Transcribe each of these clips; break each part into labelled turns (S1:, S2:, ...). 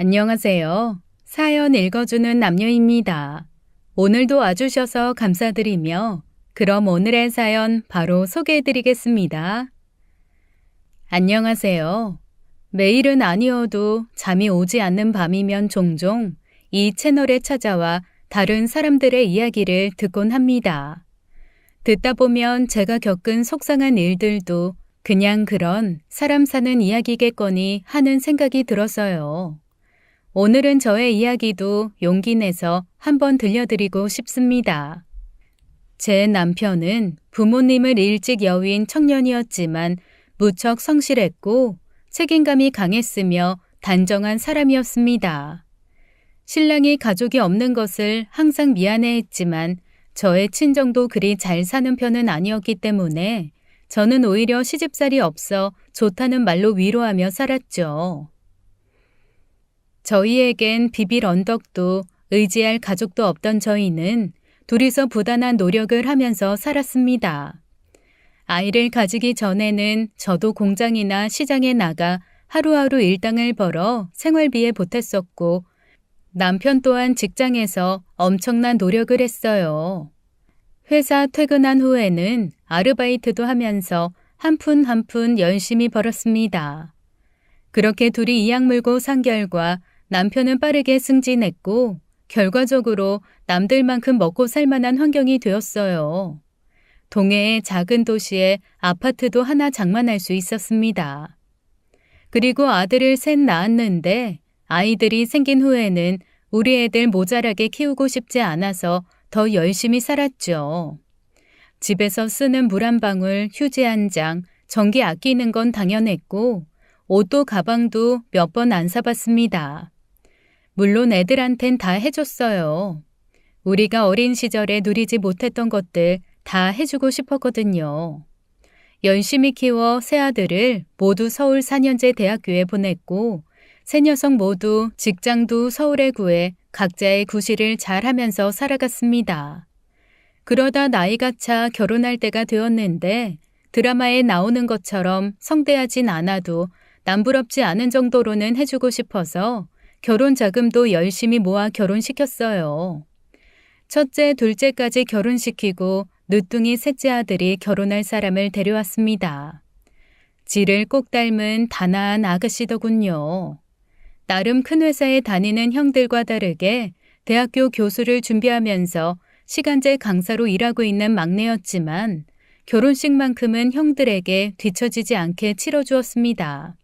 S1: 안녕하세요. 사연 읽어주는 남녀입니다. 오늘도 와주셔서 감사드리며 그럼 오늘의 사연 바로 소개해드리겠습니다. 안녕하세요. 매일은 아니어도 잠이 오지 않는 밤이면 종종 이 채널에 찾아와 다른 사람들의 이야기를 듣곤 합니다. 듣다 보면 제가 겪은 속상한 일들도 그냥 그런 사람 사는 이야기겠거니 하는 생각이 들었어요. 오늘은 저의 이야기도 용기 내서 한번 들려드리고 싶습니다. 제 남편은 부모님을 일찍 여윈 청년이었지만 무척 성실했고 책임감이 강했으며 단정한 사람이었습니다. 신랑이 가족이 없는 것을 항상 미안해했지만 저의 친정도 그리 잘 사는 편은 아니었기 때문에 저는 오히려 시집살이 없어 좋다는 말로 위로하며 살았죠. 저희에겐 비빌 언덕도 의지할 가족도 없던 저희는 둘이서 부단한 노력을 하면서 살았습니다. 아이를 가지기 전에는 저도 공장이나 시장에 나가 하루하루 일당을 벌어 생활비에 보탰었고 남편 또한 직장에서 엄청난 노력을 했어요. 회사 퇴근한 후에는 아르바이트도 하면서 한 푼 한 푼 열심히 벌었습니다. 그렇게 둘이 이악 물고 산 결과 남편은 빠르게 승진했고 결과적으로 남들만큼 먹고 살 만한 환경이 되었어요. 동해의 작은 도시에 아파트도 하나 장만할 수 있었습니다. 그리고 아들을 셋 낳았는데 아이들이 생긴 후에는 우리 애들 모자라게 키우고 싶지 않아서 더 열심히 살았죠. 집에서 쓰는 물 한 방울, 휴지 한 장, 전기 아끼는 건 당연했고 옷도 가방도 몇 번 안 사봤습니다. 물론 애들한텐 다 해줬어요. 우리가 어린 시절에 누리지 못했던 것들 다 해주고 싶었거든요. 열심히 키워 세 아들을 모두 서울 4년제 대학교에 보냈고 세 녀석 모두 직장도 서울에 구해 각자의 구실을 잘 하면서 살아갔습니다. 그러다 나이가 차 결혼할 때가 되었는데 드라마에 나오는 것처럼 성대하진 않아도 남부럽지 않은 정도로는 해주고 싶어서 결혼 자금도 열심히 모아 결혼시켰어요. 첫째, 둘째까지 결혼시키고 늦둥이 셋째 아들이 결혼할 사람을 데려왔습니다. 지를 꼭 닮은 단아한 아가씨더군요. 나름 큰 회사에 다니는 형들과 다르게 대학교 교수를 준비하면서 시간제 강사로 일하고 있는 막내였지만 결혼식만큼은 형들에게 뒤처지지 않게 치러주었습니다.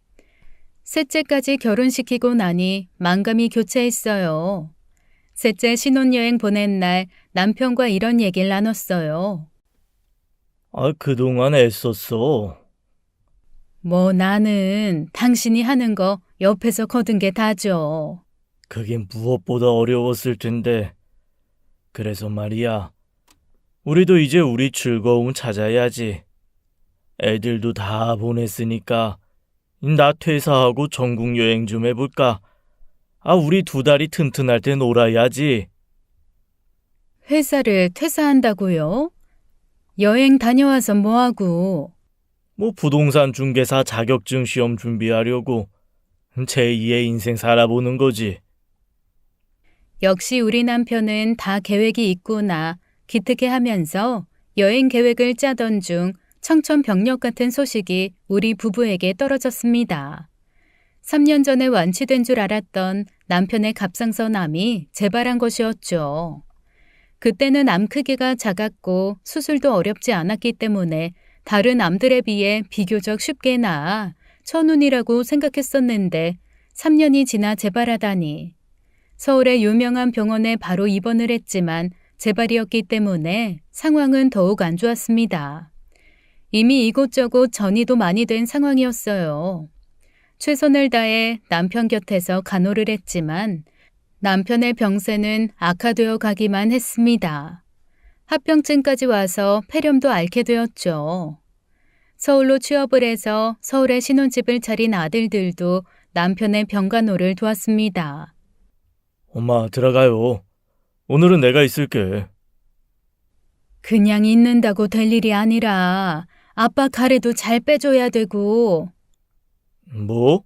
S1: 셋째까지 결혼시키고 나니 만감이 교차했어요. 셋째 신혼여행 보낸 날 남편과 이런 얘기를 나눴어요.
S2: 그동안 애썼어.
S1: 뭐 나는 당신이 하는 거 옆에서 거둔 게 다죠.
S2: 그게 무엇보다 어려웠을 텐데. 그래서 말이야. 우리도 이제 우리 즐거움 찾아야지. 애들도 다 보냈으니까 나 퇴사하고 전국 여행 좀 해볼까? 우리 두 다리 튼튼할 때 놀아야지.
S1: 회사를 퇴사한다고요? 여행 다녀와서 뭐하고?
S2: 부동산 중개사 자격증 시험 준비하려고 제2의 인생 살아보는 거지.
S1: 역시 우리 남편은 다 계획이 있구나 기특해하면서 여행 계획을 짜던 중 청천벽력 같은 소식이 우리 부부에게 떨어졌습니다. 3년 전에 완치된 줄 알았던 남편의 갑상선암이 재발한 것이었죠. 그때는 암 크기가 작았고 수술도 어렵지 않았기 때문에 다른 암들에 비해 비교적 쉽게 나아 천운이라고 생각했었는데 3년이 지나 재발하다니. 서울의 유명한 병원에 바로 입원을 했지만 재발이었기 때문에 상황은 더욱 안 좋았습니다. 이미 이곳저곳 전이도 많이 된 상황이었어요. 최선을 다해 남편 곁에서 간호를 했지만 남편의 병세는 악화되어 가기만 했습니다. 합병증까지 와서 폐렴도 앓게 되었죠. 서울로 취업을 해서 서울에 신혼집을 차린 아들들도 남편의 병간호를 도왔습니다.
S2: 엄마, 들어가요. 오늘은 내가 있을게.
S1: 그냥 있는다고 될 일이 아니라 아빠 가래도 잘 빼줘야 되고.
S2: 뭐?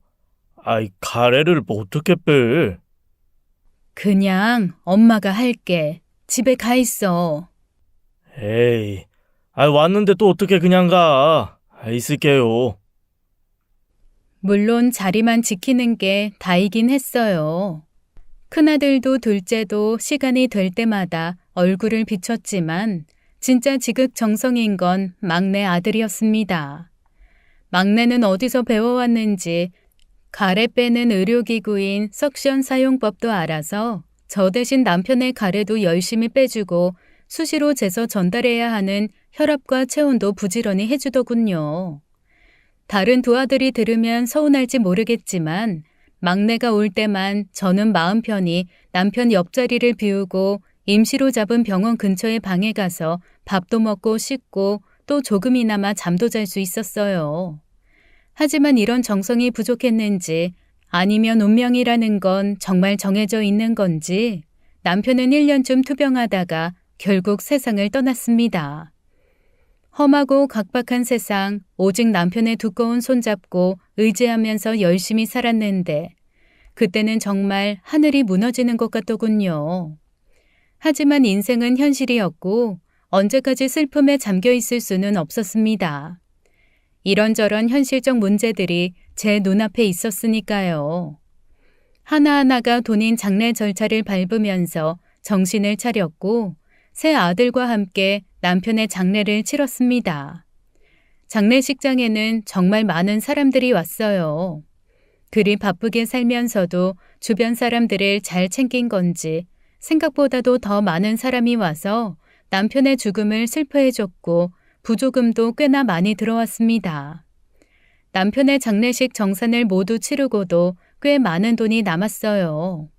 S2: 아이, 가래를 뭐 어떻게 빼?
S1: 그냥 엄마가 할게. 집에 가 있어.
S2: 에이, 왔는데 또 어떻게 그냥 가? 있을게요.
S1: 물론 자리만 지키는 게 다이긴 했어요. 큰아들도 둘째도 시간이 될 때마다 얼굴을 비췄지만 진짜 지극정성인 건 막내 아들이었습니다. 막내는 어디서 배워왔는지 가래 빼는 의료기구인 석션 사용법도 알아서 저 대신 남편의 가래도 열심히 빼주고 수시로 재서 전달해야 하는 혈압과 체온도 부지런히 해주더군요. 다른 두 아들이 들으면 서운할지 모르겠지만 막내가 올 때만 저는 마음 편히 남편 옆자리를 비우고 임시로 잡은 병원 근처의 방에 가서 밥도 먹고 씻고 또 조금이나마 잠도 잘 수 있었어요. 하지만 이런 정성이 부족했는지 아니면 운명이라는 건 정말 정해져 있는 건지 남편은 1년쯤 투병하다가 결국 세상을 떠났습니다. 험하고 각박한 세상, 오직 남편의 두꺼운 손 잡고 의지하면서 열심히 살았는데 그때는 정말 하늘이 무너지는 것 같더군요. 하지만 인생은 현실이었고 언제까지 슬픔에 잠겨 있을 수는 없었습니다. 이런저런 현실적 문제들이 제 눈앞에 있었으니까요. 하나하나가 돈인 장례 절차를 밟으면서 정신을 차렸고 새 아들과 함께 남편의 장례를 치렀습니다. 장례식장에는 정말 많은 사람들이 왔어요. 그리 바쁘게 살면서도 주변 사람들을 잘 챙긴 건지 생각보다도 더 많은 사람이 와서 남편의 죽음을 슬퍼해줬고 부조금도 꽤나 많이 들어왔습니다. 남편의 장례식 정산을 모두 치르고도 꽤 많은 돈이 남았어요.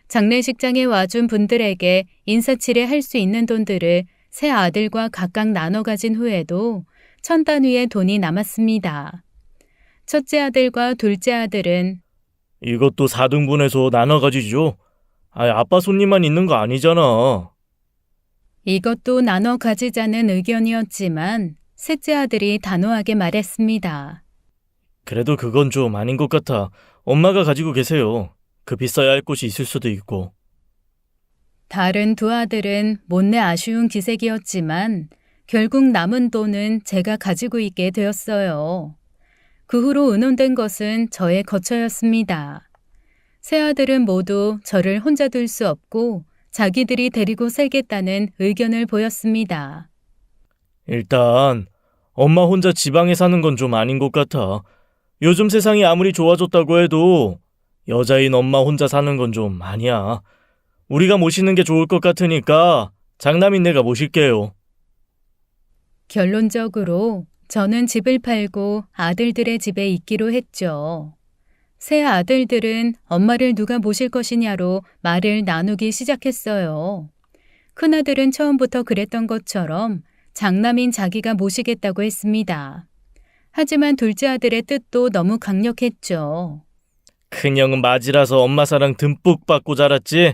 S1: 장례식장에 와준 분들에게 인사치레 할 수 있는 돈들을 새 아들과 각각 나눠 가진 후에도 1,000단위의 돈이 남았습니다. 첫째 아들과 둘째 아들은
S2: 이것도 4등분해서 나눠 가지죠. 아빠 손님만 있는 거 아니잖아.
S1: 이것도 나눠 가지자는 의견이었지만 셋째 아들이 단호하게 말했습니다.
S2: 그래도 그건 좀 아닌 것 같아. 엄마가 가지고 계세요. 급히 써야 할 곳이 있을 수도 있고.
S1: 다른 두 아들은 못내 아쉬운 기색이었지만 결국 남은 돈은 제가 가지고 있게 되었어요. 그 후로 의논된 것은 저의 거처였습니다. 세 아들은 모두 저를 혼자 둘 수 없고 자기들이 데리고 살겠다는 의견을 보였습니다.
S2: 일단 엄마 혼자 지방에 사는 건 좀 아닌 것 같아. 요즘 세상이 아무리 좋아졌다고 해도 여자인 엄마 혼자 사는 건 좀 아니야. 우리가 모시는 게 좋을 것 같으니까 장남인 내가 모실게요.
S1: 결론적으로 저는 집을 팔고 아들들의 집에 있기로 했죠. 세 아들들은 엄마를 누가 모실 것이냐로 말을 나누기 시작했어요. 큰아들은 처음부터 그랬던 것처럼 장남인 자기가 모시겠다고 했습니다. 하지만 둘째 아들의 뜻도 너무 강력했죠.
S2: 큰형은 맞이라서 엄마 사랑 듬뿍 받고 자랐지.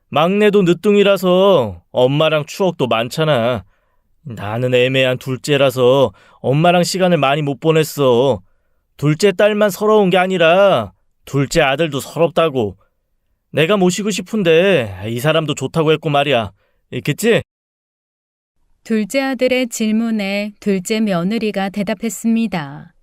S2: 막내도 늦둥이라서 엄마랑 추억도 많잖아. 나는 애매한 둘째라서 엄마랑 시간을 많이 못 보냈어. 둘째 딸만 서러운 게 아니라 둘째 아들도 서럽다고. 내가 모시고 싶은데 이 사람도 좋다고 했고 말이야. 그치?
S1: 둘째 아들의 질문에 둘째 며느리가 대답했습니다.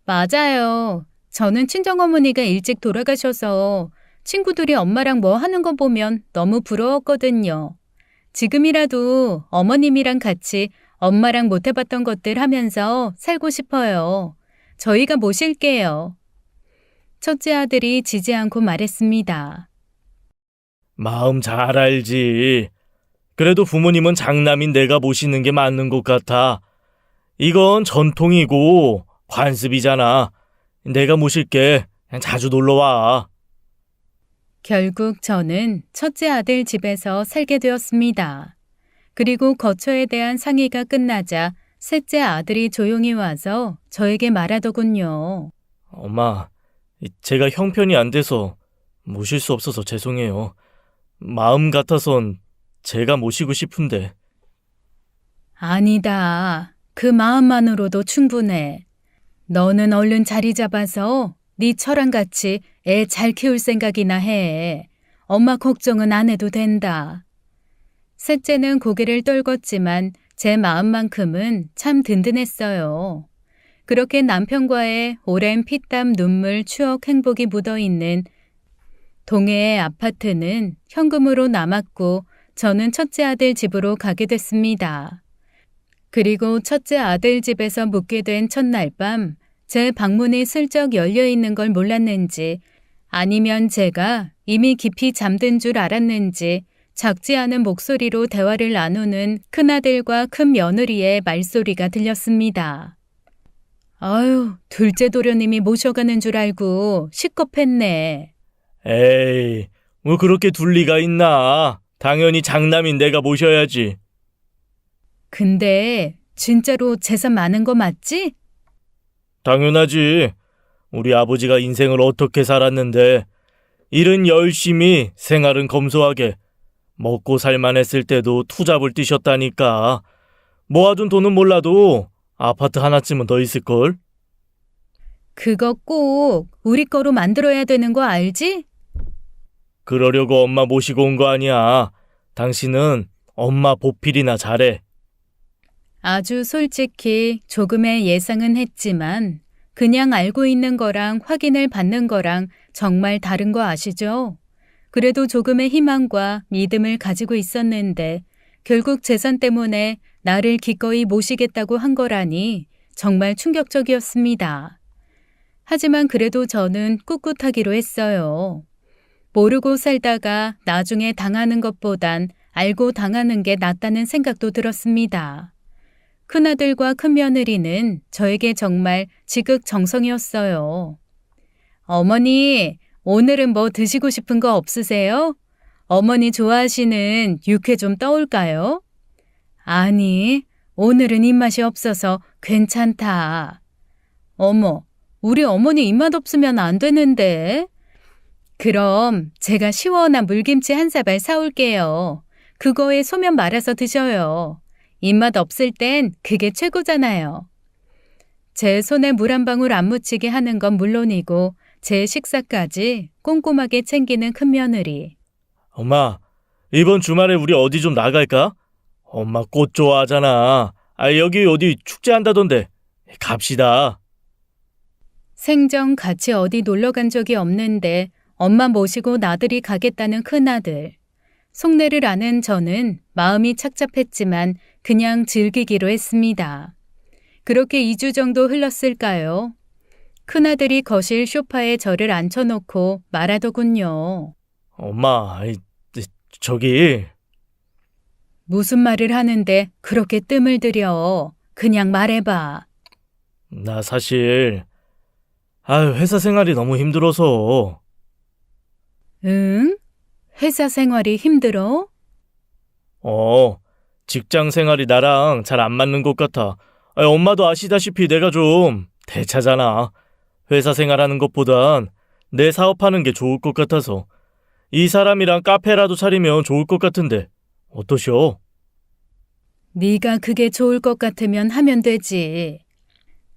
S1: 맞아요. 저는 친정어머니가 일찍 돌아가셔서 친구들이 엄마랑 뭐 하는 거 보면 너무 부러웠거든요. 지금이라도 어머님이랑 같이 엄마랑 못 해봤던 것들 하면서 살고 싶어요. 저희가 모실게요. 첫째 아들이 지지 않고 말했습니다.
S2: 마음 잘 알지. 그래도 부모님은 장남인 내가 모시는 게 맞는 것 같아. 이건 전통이고 관습이잖아. 내가 모실게. 그냥 자주 놀러와.
S1: 결국 저는 첫째 아들 집에서 살게 되었습니다. 그리고 거처에 대한 상의가 끝나자 셋째 아들이 조용히 와서 저에게 말하더군요.
S2: 엄마, 제가 형편이 안 돼서 모실 수 없어서 죄송해요. 마음 같아선 제가 모시고 싶은데.
S1: 아니다. 그 마음만으로도 충분해. 너는 얼른 자리 잡아서 니처랑 같이 애 잘 키울 생각이나 해. 엄마 걱정은 안 해도 된다. 셋째는 고개를 떨궜지만 제 마음만큼은 참 든든했어요. 그렇게 남편과의 오랜 피땀, 눈물, 추억, 행복이 묻어있는 동해의 아파트는 현금으로 남았고 저는 첫째 아들 집으로 가게 됐습니다. 그리고 첫째 아들 집에서 묵게 된 첫날 밤 제 방문이 슬쩍 열려있는 걸 몰랐는지 아니면 제가 이미 깊이 잠든 줄 알았는지 작지 않은 목소리로 대화를 나누는 큰아들과 큰며느리의 말소리가 들렸습니다. 아유, 둘째 도련님이 모셔가는 줄 알고 시겁했네.
S2: 에이, 뭐 그렇게 둘 리가 있나? 당연히 장남인 내가 모셔야지.
S1: 근데 진짜로 재산 많은 거 맞지?
S2: 당연하지. 우리 아버지가 인생을 어떻게 살았는데 일은 열심히, 생활은 검소하게, 먹고 살만 했을 때도 투잡을 뛰셨다니까. 모아둔 돈은 몰라도 아파트 하나쯤은 더 있을걸?
S1: 그거 꼭 우리 거로 만들어야 되는 거 알지?
S2: 그러려고 엄마 모시고 온 거 아니야. 당신은 엄마 보필이나 잘해.
S1: 아주 솔직히 조금의 예상은 했지만 그냥 알고 있는 거랑 확인을 받는 거랑 정말 다른 거 아시죠? 그래도 조금의 희망과 믿음을 가지고 있었는데 결국 재산 때문에 나를 기꺼이 모시겠다고 한 거라니 정말 충격적이었습니다. 하지만 그래도 저는 꿋꿋하기로 했어요. 모르고 살다가 나중에 당하는 것보단 알고 당하는 게 낫다는 생각도 들었습니다. 큰아들과 큰며느리는 저에게 정말 지극정성이었어요. 어머니, 오늘은 뭐 드시고 싶은 거 없으세요? 어머니 좋아하시는 육회 좀 떠올까요? 아니, 오늘은 입맛이 없어서 괜찮다. 어머, 우리 어머니 입맛 없으면 안 되는데. 그럼 제가 시원한 물김치 한 사발 사올게요. 그거에 소면 말아서 드셔요. 입맛 없을 땐 그게 최고잖아요. 제 손에 물 한 방울 안 묻히게 하는 건 물론이고 제 식사까지 꼼꼼하게 챙기는 큰며느리.
S2: 엄마, 이번 주말에 우리 어디 좀 나갈까? 엄마 꽃 좋아하잖아. 여기 어디 축제한다던데. 갑시다.
S1: 생전 같이 어디 놀러 간 적이 없는데 엄마 모시고 나들이 가겠다는 큰아들. 속내를 아는 저는 마음이 착잡했지만 그냥 즐기기로 했습니다. 그렇게 2주 정도 흘렀을까요? 큰아들이 거실 소파에 저를 앉혀놓고 말하더군요.
S2: 엄마, 저기.
S1: 무슨 말을 하는데 그렇게 뜸을 들여. 그냥 말해봐.
S2: 나 사실 회사 생활이 너무 힘들어서.
S1: 응? 회사 생활이 힘들어?
S2: 직장 생활이 나랑 잘 안 맞는 것 같아. 엄마도 아시다시피 내가 좀 대차잖아. 회사 생활하는 것보단 내 사업하는 게 좋을 것 같아서. 이 사람이랑 카페라도 차리면 좋을 것 같은데 어떠셔?
S1: 네가 그게 좋을 것 같으면 하면 되지.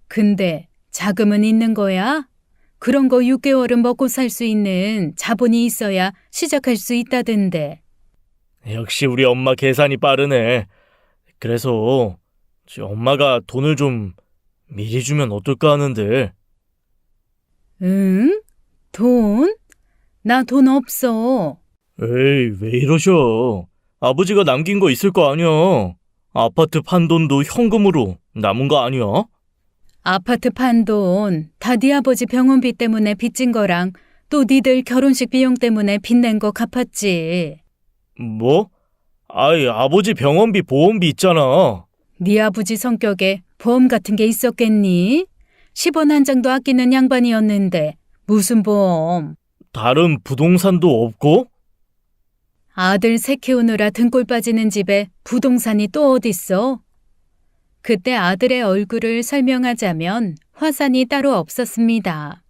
S1: 근데 자금은 있는 거야? 그런 거 6개월은 먹고 살 수 있는 자본이 있어야 시작할 수 있다던데.
S2: 역시 우리 엄마 계산이 빠르네. 그래서 엄마가 돈을 좀 미리 주면 어떨까 하는데.
S1: 응? 돈? 나 돈 없어.
S2: 에이, 왜 이러셔? 아버지가 남긴 거 있을 거 아니야. 아파트 판 돈도 현금으로 남은 거 아니야?
S1: 아파트 판 돈 다 네 아버지 병원비 때문에 빚진 거랑 또 니들 결혼식 비용 때문에 빚낸 거 갚았지.
S2: 뭐? 아버지 병원비 보험비 있잖아.
S1: 네 아버지 성격에 보험 같은 게 있었겠니? 10원 한 장도 아끼는 양반이었는데 무슨 보험?
S2: 다른 부동산도 없고?
S1: 아들 새 키우느라 등골 빠지는 집에 부동산이 또 어딨어? 그때 아들의 얼굴을 설명하자면 화산이 따로 없었습니다.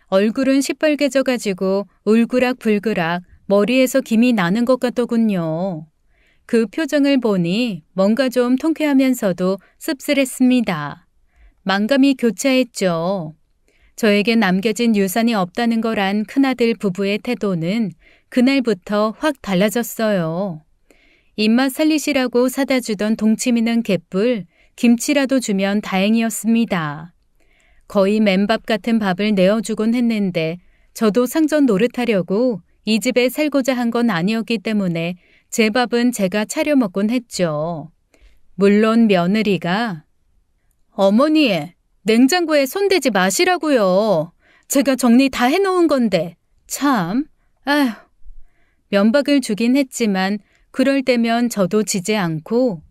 S1: 얼굴은 시뻘개져가지고 울그락불그락 머리에서 김이 나는 것 같더군요. 그 표정을 보니 뭔가 좀 통쾌하면서도 씁쓸했습니다. 만감이 교차했죠. 저에게 남겨진 유산이 없다는 걸 안 큰아들 부부의 태도는 그날부터 확 달라졌어요. 입맛 살리시라고 사다 주던 동치미는 개뿔, 김치라도 주면 다행이었습니다. 거의 맨밥 같은 밥을 내어주곤 했는데 저도 상전 노릇하려고 이 집에 살고자 한 건 아니었기 때문에 제 밥은 제가 차려 먹곤 했죠. 물론 며느리가 어머니, 냉장고에 손대지 마시라고요. 제가 정리 다 해놓은 건데. 참, 아휴. 면박을 주긴 했지만 그럴 때면 저도 지지 않고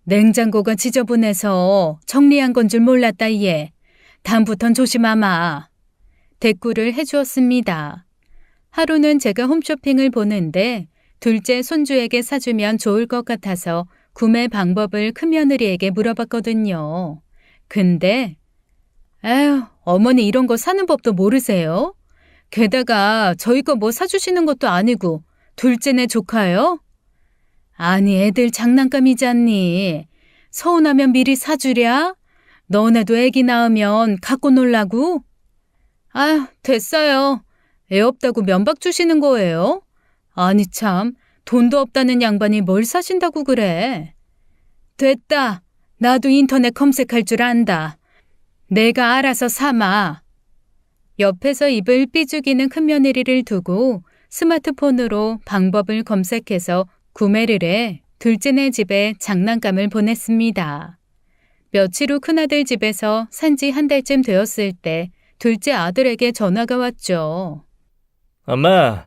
S1: 냉장고가 지저분해서 정리한 건 줄 몰랐다 얘. 다음부턴 조심하마. 대꾸를 해주었습니다. 하루는 제가 홈쇼핑을 보는데 둘째 손주에게 사주면 좋을 것 같아서 구매 방법을 큰며느리에게 물어봤거든요. 근데 에휴, 어머니 이런 거 사는 법도 모르세요? 게다가 저희 거 뭐 사주시는 것도 아니고 둘째네 조카요? 아니 애들 장난감이잖니. 서운하면 미리 사주랴? 너네도 애기 낳으면 갖고 놀라고? 아휴, 됐어요. 애 없다고 면박 주시는 거예요? 아니 참, 돈도 없다는 양반이 뭘 사신다고 그래. 됐다. 나도 인터넷 검색할 줄 안다. 내가 알아서 사마. 옆에서 입을 삐죽이는 큰며느리를 두고 스마트폰으로 방법을 검색해서 구매를 해 둘째네 집에 장난감을 보냈습니다. 며칠 후 큰아들 집에서 산지 한 달쯤 되었을 때 둘째 아들에게 전화가 왔죠.
S2: 엄마,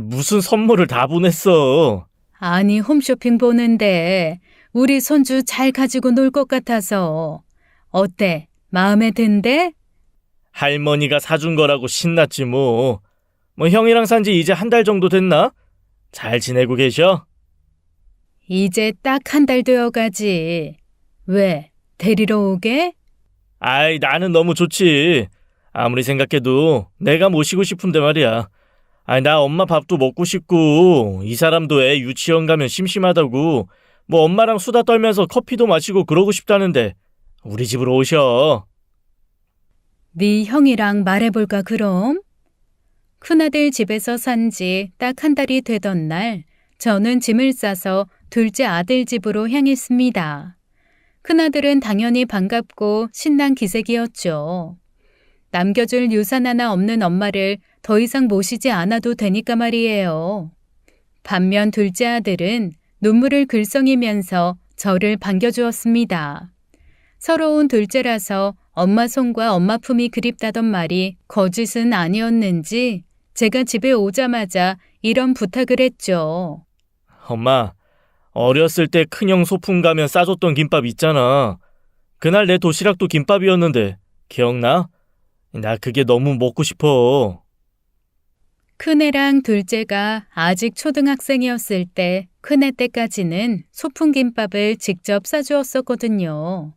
S2: 무슨 선물을 다 보냈어.
S1: 아니 홈쇼핑 보는데 우리 손주 잘 가지고 놀 것 같아서. 어때? 마음에 든대?
S2: 할머니가 사준 거라고 신났지 뭐. 형이랑 산지 이제 한 달 정도 됐나? 잘 지내고 계셔?
S1: 이제 딱 한 달 되어가지. 왜? 데리러 오게?
S2: 나는 너무 좋지. 아무리 생각해도 내가 모시고 싶은데 말이야. 나 엄마 밥도 먹고 싶고 이 사람도 애 유치원 가면 심심하다고 뭐 엄마랑 수다 떨면서 커피도 마시고 그러고 싶다는데 우리 집으로 오셔.
S1: 네 형이랑 말해볼까 그럼? 큰아들 집에서 산 지 딱 한 달이 되던 날 저는 짐을 싸서 둘째 아들 집으로 향했습니다. 큰아들은 당연히 반갑고 신난 기색이었죠. 남겨줄 유산 하나 없는 엄마를 더 이상 모시지 않아도 되니까 말이에요. 반면 둘째 아들은 눈물을 글썽이면서 저를 반겨주었습니다. 서러운 둘째라서 엄마 손과 엄마 품이 그립다던 말이 거짓은 아니었는지 제가 집에 오자마자 이런 부탁을 했죠.
S2: 엄마, 어렸을 때 큰형 소풍 가면 싸줬던 김밥 있잖아. 그날 내 도시락도 김밥이었는데 기억나? 나 그게 너무 먹고 싶어.
S1: 큰애랑 둘째가 아직 초등학생이었을 때 큰애 때까지는 소풍김밥을 직접 싸주었었거든요.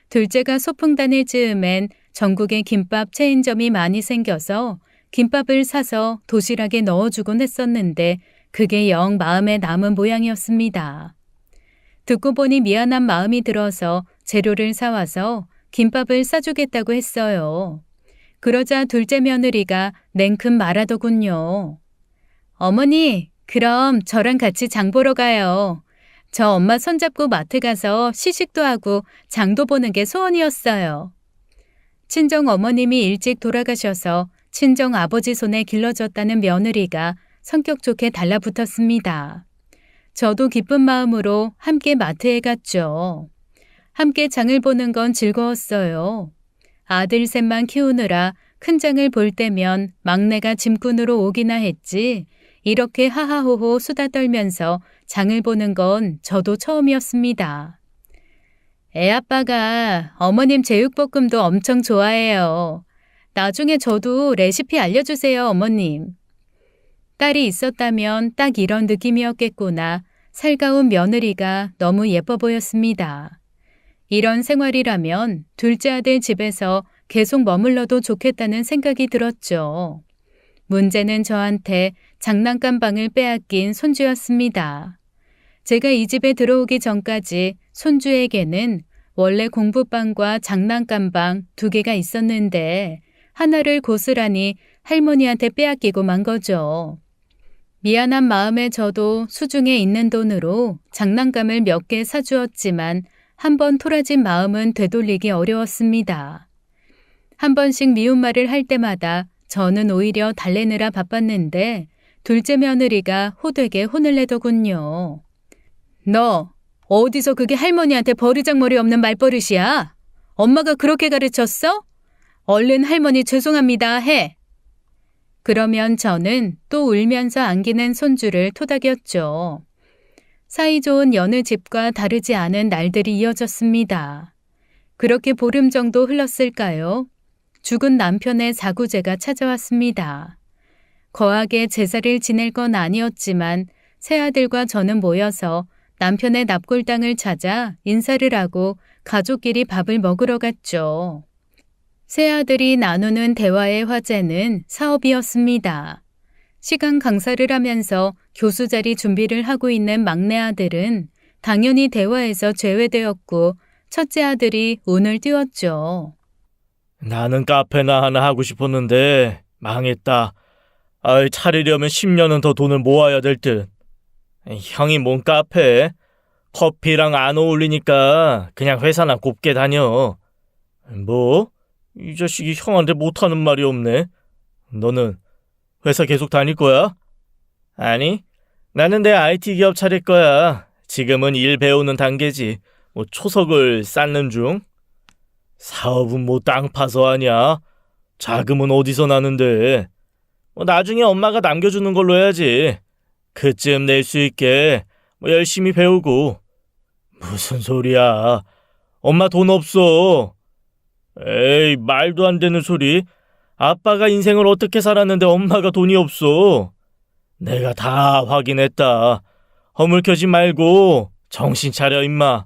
S1: 둘째가 소풍 다닐 즈음엔 전국에 김밥 체인점이 많이 생겨서 김밥을 사서 도시락에 넣어주곤 했었는데 그게 영 마음에 남은 모양이었습니다. 듣고 보니 미안한 마음이 들어서 재료를 사와서 김밥을 싸주겠다고 했어요. 그러자 둘째 며느리가 냉큼 말하더군요. 어머니, 그럼 저랑 같이 장 보러 가요. 저 엄마 손잡고 마트 가서 시식도 하고 장도 보는 게 소원이었어요. 친정 어머님이 일찍 돌아가셔서 친정 아버지 손에 길러졌다는 며느리가 성격 좋게 달라붙었습니다. 저도 기쁜 마음으로 함께 마트에 갔죠. 함께 장을 보는 건 즐거웠어요. 아들 셋만 키우느라 큰 장을 볼 때면 막내가 짐꾼으로 오기나 했지 이렇게 하하호호 수다 떨면서 장을 보는 건 저도 처음이었습니다. 애아빠가 어머님 제육볶음도 엄청 좋아해요. 나중에 저도 레시피 알려주세요, 어머님. 딸이 있었다면 딱 이런 느낌이었겠구나. 살가운 며느리가 너무 예뻐 보였습니다. 이런 생활이라면 둘째 아들 집에서 계속 머물러도 좋겠다는 생각이 들었죠. 문제는 저한테 장난감 방을 빼앗긴 손주였습니다. 제가 이 집에 들어오기 전까지 손주에게는 원래 공부방과 장난감 방 2개가 있었는데 하나를 고스란히 할머니한테 빼앗기고 만 거죠. 미안한 마음에 저도 수중에 있는 돈으로 장난감을 몇 개 사주었지만 한 번 토라진 마음은 되돌리기 어려웠습니다. 한 번씩 미운 말을 할 때마다 저는 오히려 달래느라 바빴는데 둘째 며느리가 호되게 혼을 내더군요. 너 어디서 그게 할머니한테 버르장머리 없는 말버릇이야? 엄마가 그렇게 가르쳤어? 얼른 할머니 죄송합니다 해. 그러면 저는 또 울면서 안기는 손주를 토닥였죠. 사이좋은 여느 집과 다르지 않은 날들이 이어졌습니다. 그렇게 보름 정도 흘렀을까요? 죽은 남편의 사구제가 찾아왔습니다. 거하게 제사를 지낼 건 아니었지만 새아들과 저는 모여서 남편의 납골당을 찾아 인사를 하고 가족끼리 밥을 먹으러 갔죠. 새아들이 나누는 대화의 화제는 사업이었습니다. 시간 강사를 하면서 교수 자리 준비를 하고 있는 막내 아들은 당연히 대화에서 제외되었고 첫째 아들이 운을 띄웠죠.
S2: 나는 카페나 하나 하고 싶었는데 망했다. 차리려면 10년은 더 돈을 모아야 될 듯. 형이 뭔 카페? 커피랑 안 어울리니까 그냥 회사나 곱게 다녀. 뭐? 이 자식이 형한테 못하는 말이 없네. 너는 회사 계속 다닐 거야? 아니, 나는 내 IT 기업 차릴 거야. 지금은 일 배우는 단계지. 뭐 초석을 쌓는 중. 사업은 뭐 땅 파서 하냐? 자금은 어디서 나는데? 나중에 엄마가 남겨주는 걸로 해야지. 그쯤 낼 수 있게 열심히 배우고. 무슨 소리야? 엄마 돈 없어. 에이, 말도 안 되는 소리. 아빠가 인생을 어떻게 살았는데 엄마가 돈이 없어. 내가 다 확인했다. 허물켜지 말고 정신 차려 임마.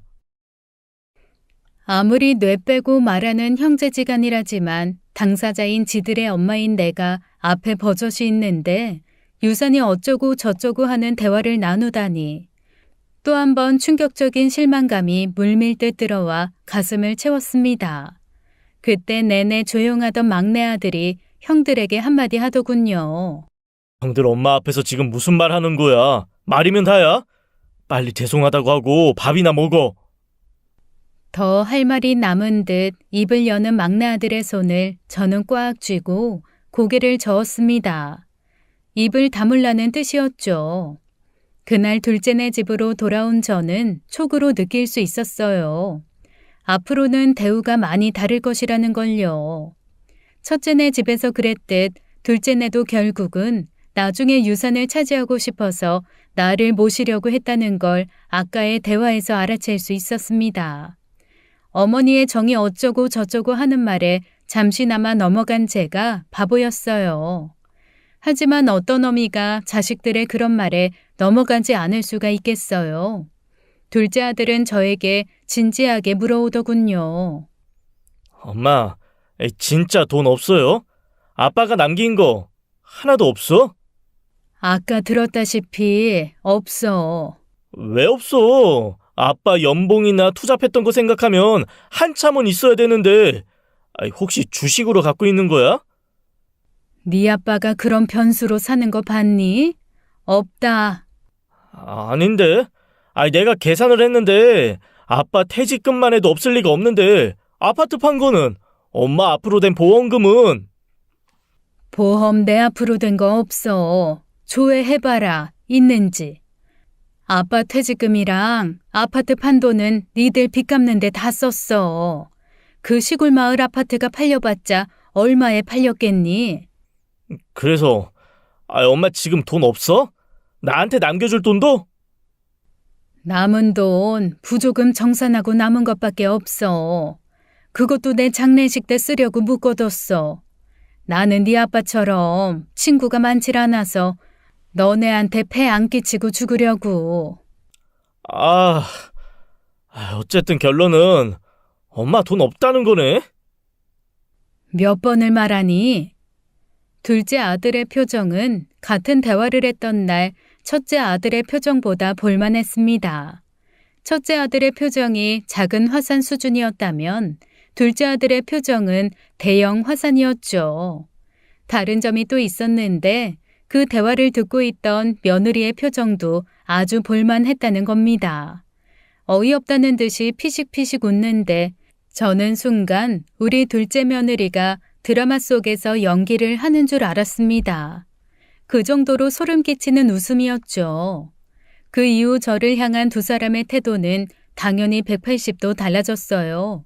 S1: 아무리 뇌 빼고 말하는 형제지간이라지만 당사자인 지들의 엄마인 내가 앞에 버젓이 있는데 유산이 어쩌고 저쩌고 하는 대화를 나누다니. 또 한 번 충격적인 실망감이 물밀듯 들어와 가슴을 채웠습니다. 그때 내내 조용하던 막내 아들이 형들에게 한마디 하더군요.
S2: 형들 엄마 앞에서 지금 무슨 말 하는 거야? 말이면 다야? 빨리 죄송하다고 하고 밥이나 먹어.
S1: 더 할 말이 남은 듯 입을 여는 막내 아들의 손을 저는 꽉 쥐고 고개를 저었습니다. 입을 다물라는 뜻이었죠. 그날 둘째네 집으로 돌아온 저는 촉으로 느낄 수 있었어요. 앞으로는 대우가 많이 다를 것이라는 걸요. 첫째네 집에서 그랬듯 둘째네도 결국은 나중에 유산을 차지하고 싶어서 나를 모시려고 했다는 걸 아까의 대화에서 알아챌 수 있었습니다. 어머니의 정이 어쩌고 저쩌고 하는 말에 잠시나마 넘어간 제가 바보였어요. 하지만 어떤 어미가 자식들의 그런 말에 넘어가지 않을 수가 있겠어요. 둘째 아들은 저에게 진지하게 물어오더군요.
S2: 엄마, 진짜 돈 없어요? 아빠가 남긴 거 하나도 없어?
S1: 아까 들었다시피 없어.
S2: 왜 없어? 아빠 연봉이나 투잡했던 거 생각하면 한참은 있어야 되는데 혹시 주식으로 갖고 있는 거야?
S1: 네 아빠가 그런 변수로 사는 거 봤니? 없다.
S2: 아닌데. 내가 계산을 했는데 아빠 퇴직금만 해도 없을 리가 없는데 아파트 판 거는 엄마 앞으로 된 보험금은
S1: 보험 내 앞으로 된 거 없어. 조회해봐라. 있는지. 아빠 퇴직금이랑 아파트 판 돈은 니들 빚 갚는 데 다 썼어. 그 시골 마을 아파트가 팔려봤자 얼마에 팔렸겠니?
S2: 그래서 엄마 지금 돈 없어? 나한테 남겨줄 돈도?
S1: 남은 돈 부조금 정산하고 남은 것밖에 없어. 그것도 내 장례식 때 쓰려고 묶어뒀어. 나는 네 아빠처럼 친구가 많질 않아서 너네한테 폐 안 끼치고 죽으려고.
S2: 어쨌든 결론은 엄마 돈 없다는 거네?
S1: 몇 번을 말하니? 둘째 아들의 표정은 같은 대화를 했던 날 첫째 아들의 표정보다 볼만했습니다. 첫째 아들의 표정이 작은 화산 수준이었다면 둘째 아들의 표정은 대형 화산이었죠. 다른 점이 또 있었는데 그 대화를 듣고 있던 며느리의 표정도 아주 볼만했다는 겁니다. 어이없다는 듯이 피식피식 웃는데 저는 순간 우리 둘째 며느리가 드라마 속에서 연기를 하는 줄 알았습니다. 그 정도로 소름 끼치는 웃음이었죠. 그 이후 저를 향한 두 사람의 태도는 당연히 180도 달라졌어요.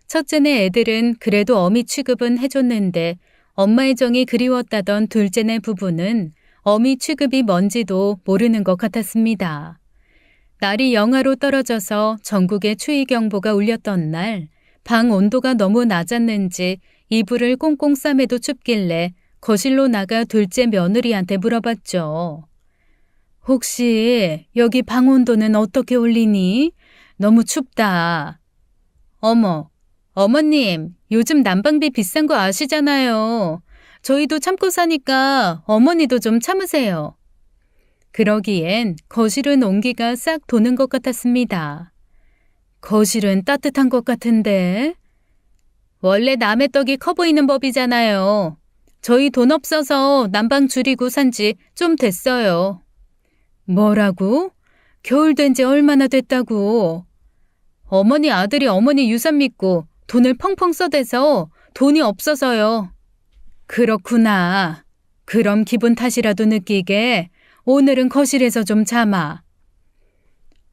S1: 첫째네 애들은 그래도 어미 취급은 해줬는데 엄마의 정이 그리웠다던 둘째네 부부는 어미 취급이 뭔지도 모르는 것 같았습니다. 날이 영하로 떨어져서 전국에 추위경보가 울렸던 날, 방 온도가 너무 낮았는지 이불을 꽁꽁 싸매도 춥길래 거실로 나가 둘째 며느리한테 물어봤죠. 혹시 여기 방 온도는 어떻게 올리니? 너무 춥다. 어머, 어머님, 요즘 난방비 비싼 거 아시잖아요. 저희도 참고 사니까 어머니도 좀 참으세요. 그러기엔 거실은 온기가 싹 도는 것 같았습니다. 거실은 따뜻한 것 같은데? 원래 남의 떡이 커 보이는 법이잖아요. 저희 돈 없어서 난방 줄이고 산 지 좀 됐어요. 뭐라고? 겨울 된 지 얼마나 됐다고? 어머니 아들이 어머니 유산 믿고 돈을 펑펑 써대서 돈이 없어서요. 그렇구나. 그럼 기분 탓이라도 느끼게 오늘은 거실에서 좀 참아.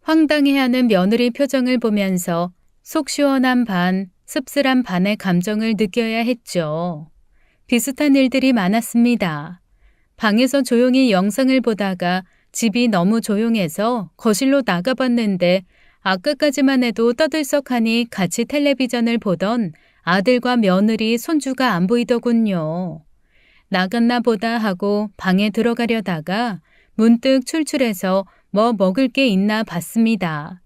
S1: 황당해하는 며느리 표정을 보면서 속 시원한 반, 씁쓸한 반의 감정을 느껴야 했죠. 비슷한 일들이 많았습니다. 방에서 조용히 영상을 보다가 집이 너무 조용해서 거실로 나가봤는데 아까까지만 해도 떠들썩하니 같이 텔레비전을 보던 아들과 며느리 손주가 안 보이더군요. 나갔나 보다 하고 방에 들어가려다가 문득 출출해서 뭐 먹을 게 있나 봤습니다.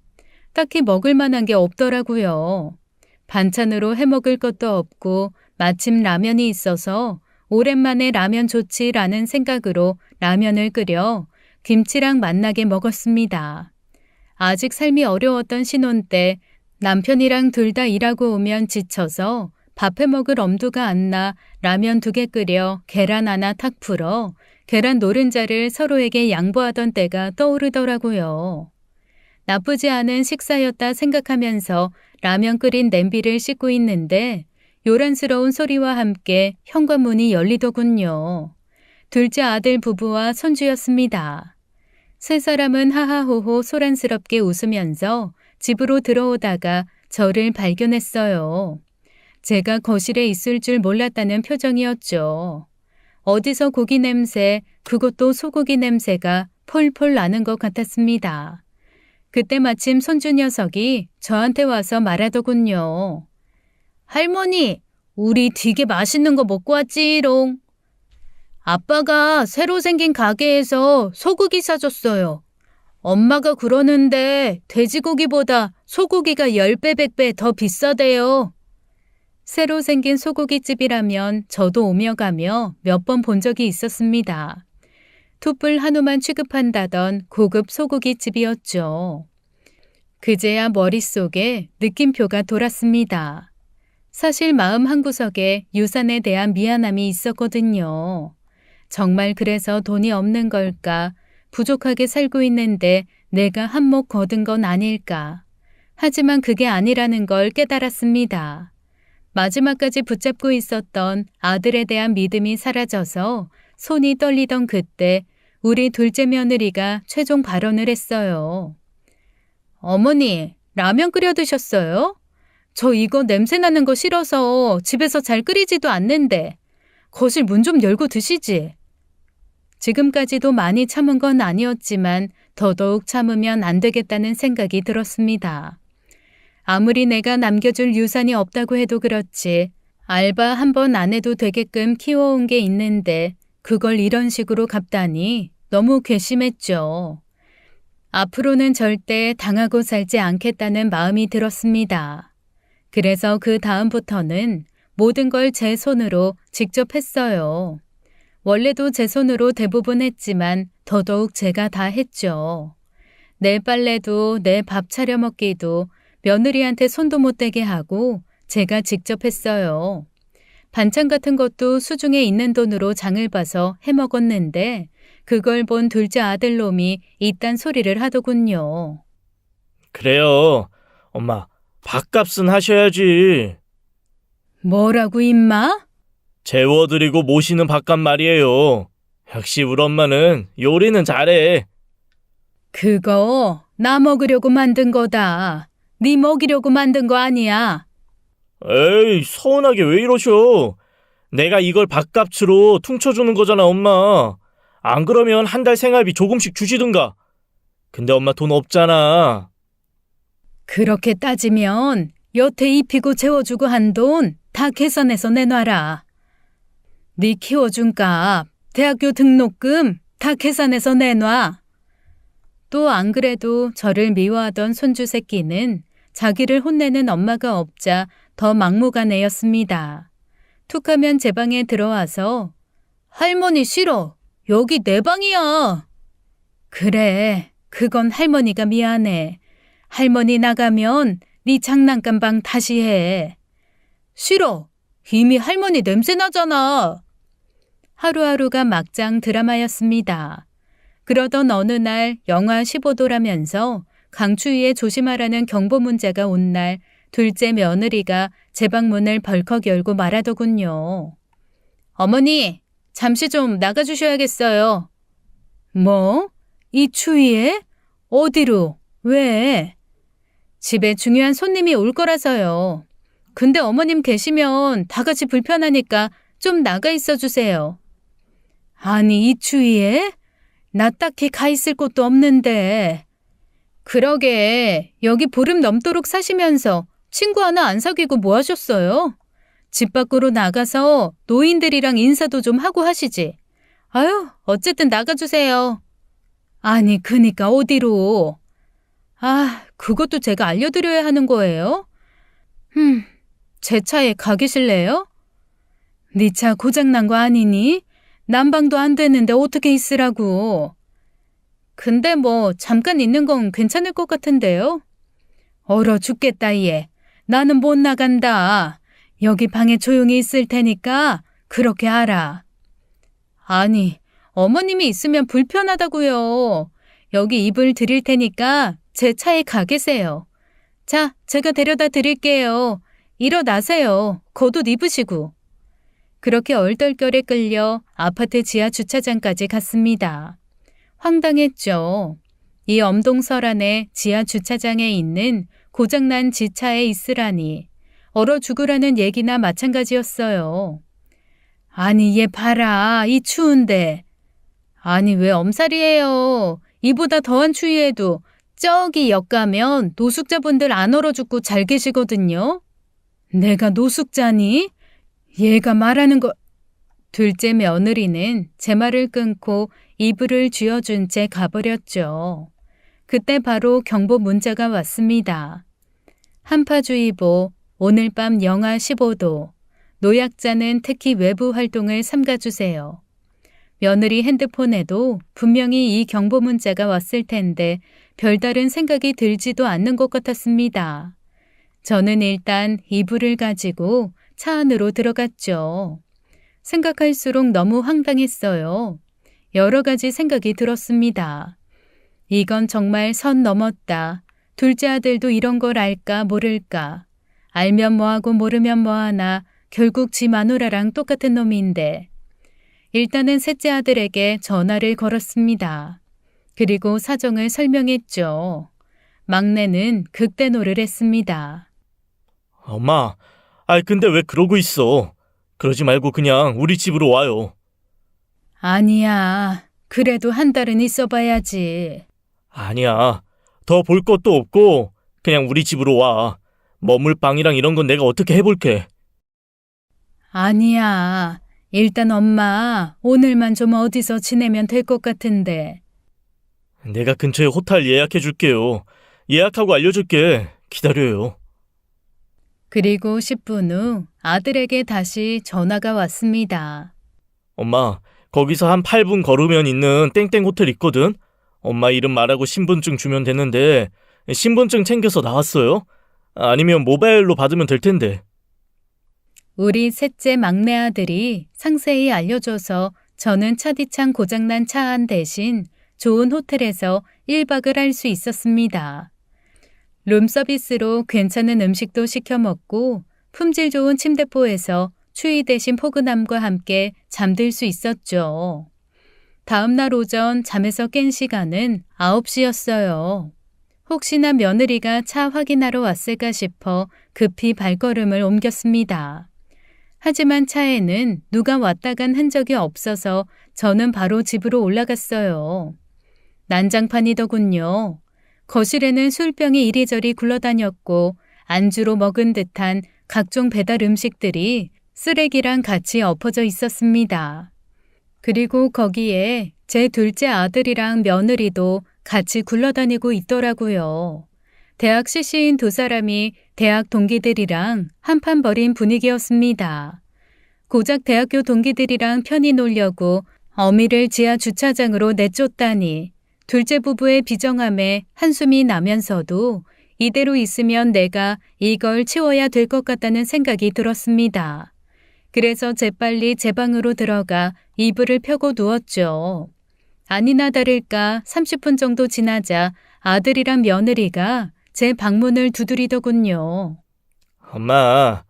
S1: 딱히 먹을 만한 게 없더라고요. 반찬으로 해먹을 것도 없고 마침 라면이 있어서 오랜만에 라면 좋지라는 생각으로 라면을 끓여 김치랑 맛나게 먹었습니다. 아직 삶이 어려웠던 신혼 때 남편이랑 둘 다 일하고 오면 지쳐서 밥해 먹을 엄두가 안 나 라면 2개 끓여 계란 하나 탁 풀어 계란 노른자를 서로에게 양보하던 때가 떠오르더라고요. 나쁘지 않은 식사였다 생각하면서 라면 끓인 냄비를 씻고 있는데 요란스러운 소리와 함께 현관문이 열리더군요. 둘째 아들 부부와 손주였습니다. 세 사람은 하하호호 소란스럽게 웃으면서 집으로 들어오다가 저를 발견했어요. 제가 거실에 있을 줄 몰랐다는 표정이었죠. 어디서 고기 냄새, 그것도 소고기 냄새가 폴폴 나는 것 같았습니다. 그때 마침 손주 녀석이 저한테 와서 말하더군요. 할머니, 우리 되게 맛있는 거 먹고 왔지롱. 아빠가 새로 생긴 가게에서 소고기 사줬어요. 엄마가 그러는데 돼지고기보다 소고기가 10배, 100배 더 비싸대요. 새로 생긴 소고기집이라면 저도 오며 가며 몇 번 본 적이 있었습니다. 툭불 한우만 취급한다던 고급 소고기집이었죠. 그제야 머릿속에 느낌표가 돌았습니다. 사실 마음 한구석에 유산에 대한 미안함이 있었거든요. 정말 그래서 돈이 없는 걸까? 부족하게 살고 있는데 내가 한몫 거둔 건 아닐까? 하지만 그게 아니라는 걸 깨달았습니다. 마지막까지 붙잡고 있었던 아들에 대한 믿음이 사라져서 손이 떨리던 그때 우리 둘째 며느리가 최종 발언을 했어요. 어머니, 라면 끓여 드셨어요? 저 이거 냄새 나는 거 싫어서 집에서 잘 끓이지도 않는데 거실 문 좀 열고 드시지. 지금까지도 많이 참은 건 아니었지만 더더욱 참으면 안 되겠다는 생각이 들었습니다. 아무리 내가 남겨줄 유산이 없다고 해도 그렇지 알바 한 번 안 해도 되게끔 키워온 게 있는데 그걸 이런 식으로 갚다니 너무 괘씸했죠. 앞으로는 절대 당하고 살지 않겠다는 마음이 들었습니다. 그래서 그 다음부터는 모든 걸 제 손으로 직접 했어요. 원래도 제 손으로 대부분 했지만 더더욱 제가 다 했죠. 내 빨래도 내 밥 차려 먹기도 며느리한테 손도 못 대게 하고 제가 직접 했어요. 반찬 같은 것도 수중에 있는 돈으로 장을 봐서 해먹었는데 그걸 본 둘째 아들놈이 이딴 소리를 하더군요.
S2: 그래요. 엄마, 밥값은 하셔야지.
S1: 뭐라고 임마?
S2: 재워드리고 모시는 밥값 말이에요. 역시 우리 엄마는 요리는 잘해.
S1: 그거 나 먹으려고 만든 거다. 네 먹이려고 만든 거 아니야.
S2: 에이, 서운하게 왜 이러셔? 내가 이걸 밥값으로 퉁쳐주는 거잖아, 엄마. 안 그러면 한 달 생활비 조금씩 주시든가. 근데 엄마 돈 없잖아.
S1: 그렇게 따지면 여태 입히고 재워주고 한 돈 다 계산해서 내놔라. 네 키워준 값, 대학교 등록금 다 계산해서 내놔. 또 안 그래도 저를 미워하던 손주 새끼는 자기를 혼내는 엄마가 없자 더 막무가내였습니다. 툭하면 제 방에 들어와서 할머니 싫어. 여기 내 방이야. 그래, 그건 할머니가 미안해. 할머니 나가면 네 장난감 방 다시 해. 싫어. 이미 할머니 냄새 나잖아. 하루하루가 막장 드라마였습니다. 그러던 어느 날 영하 15도라면서 강추위에 조심하라는 경보 문자가 온 날 둘째 며느리가 제 방 문을 벌컥 열고 말하더군요. 어머니, 잠시 좀 나가주셔야겠어요. 뭐? 이 추위에? 어디로? 왜? 집에 중요한 손님이 올 거라서요. 근데 어머님 계시면 다 같이 불편하니까 좀 나가 있어 주세요. 아니, 이 추위에? 나 딱히 가 있을 곳도 없는데. 그러게, 여기 보름 넘도록 사시면서 친구 하나 안 사귀고 뭐 하셨어요? 집 밖으로 나가서 노인들이랑 인사도 좀 하고 하시지. 아유, 어쨌든 나가주세요. 아니, 그니까 어디로? 아, 그것도 제가 알려드려야 하는 거예요? 제 차에 가 계실래요? 네 차 고장난 거 아니니? 난방도 안 되는데 어떻게 있으라고. 근데 뭐 잠깐 있는 건 괜찮을 것 같은데요? 얼어 죽겠다 얘. 나는 못 나간다. 여기 방에 조용히 있을 테니까 그렇게 알아. 아니, 어머님이 있으면 불편하다고요. 여기 이불 드릴 테니까 제 차에 가 계세요. 자, 제가 데려다 드릴게요. 일어나세요. 겉옷 입으시고. 그렇게 얼떨결에 끌려 아파트 지하 주차장까지 갔습니다. 황당했죠. 이 엄동설안의 지하 주차장에 있는 고장난 지차에 있으라니 얼어 죽으라는 얘기나 마찬가지였어요. 아니 얘 봐라 이 추운데. 아니 왜 엄살이에요. 이보다 더한 추위에도 저기 역 가면 노숙자분들 안 얼어 죽고 잘 계시거든요. 내가 노숙자니? 얘가 말하는 거... 둘째 며느리는 제 말을 끊고 이불을 쥐어준 채 가버렸죠. 그때 바로 경보 문자가 왔습니다. 한파주의보, 오늘 밤 영하 15도, 노약자는 특히 외부 활동을 삼가주세요. 며느리 핸드폰에도 분명히 이 경보 문자가 왔을 텐데 별다른 생각이 들지도 않는 것 같았습니다. 저는 일단 이불을 가지고 차 안으로 들어갔죠. 생각할수록 너무 황당했어요. 여러 가지 생각이 들었습니다. 이건 정말 선 넘었다. 둘째 아들도 이런 걸 알까 모를까. 알면 뭐하고 모르면 뭐하나 결국 지 마누라랑 똑같은 놈인데. 일단은 셋째 아들에게 전화를 걸었습니다. 그리고 사정을 설명했죠. 막내는 극대노를 했습니다.
S2: 엄마, 근데 왜 그러고 있어? 그러지 말고 그냥 우리 집으로 와요.
S1: 아니야. 그래도 한 달은 있어봐야지.
S2: 아니야. 더 볼 것도 없고 그냥 우리 집으로 와. 머물 방이랑 이런 건 내가 어떻게 해볼게.
S1: 아니야. 일단 엄마 오늘만 좀 어디서 지내면 될 것 같은데.
S2: 내가 근처에 호텔 예약해줄게요. 예약하고 알려줄게. 기다려요.
S1: 그리고 10분 후 아들에게 다시 전화가 왔습니다.
S2: 엄마, 거기서 한 8분 걸으면 있는 땡땡 호텔 있거든? 엄마 이름 말하고 신분증 주면 되는데 신분증 챙겨서 나왔어요? 아니면 모바일로 받으면 될 텐데.
S1: 우리 셋째 막내 아들이 상세히 알려줘서 저는 차디찬 고장난 차 안 대신 좋은 호텔에서 1박을 할 수 있었습니다. 룸서비스로 괜찮은 음식도 시켜 먹고 품질 좋은 침대포에서 추위 대신 포근함과 함께 잠들 수 있었죠. 다음 날 오전 잠에서 깬 시간은 9시였어요. 혹시나 며느리가 차 확인하러 왔을까 싶어 급히 발걸음을 옮겼습니다. 하지만 차에는 누가 왔다 간 흔적이 없어서 저는 바로 집으로 올라갔어요. 난장판이더군요. 거실에는 술병이 이리저리 굴러다녔고 안주로 먹은 듯한 각종 배달 음식들이 쓰레기랑 같이 엎어져 있었습니다. 그리고 거기에 제 둘째 아들이랑 며느리도 같이 굴러다니고 있더라고요. 대학 CC인 두 사람이 대학 동기들이랑 한판 벌인 분위기였습니다. 고작 대학교 동기들이랑 편히 놀려고 어미를 지하 주차장으로 내쫓다니 둘째 부부의 비정함에 한숨이 나면서도 이대로 있으면 내가 이걸 치워야 될 것 같다는 생각이 들었습니다. 그래서 재빨리 제 방으로 들어가 이불을 펴고 누웠죠. 아니나 다를까 30분 정도 지나자 아들이랑 며느리가 제 방문을 두드리더군요.
S2: 엄마,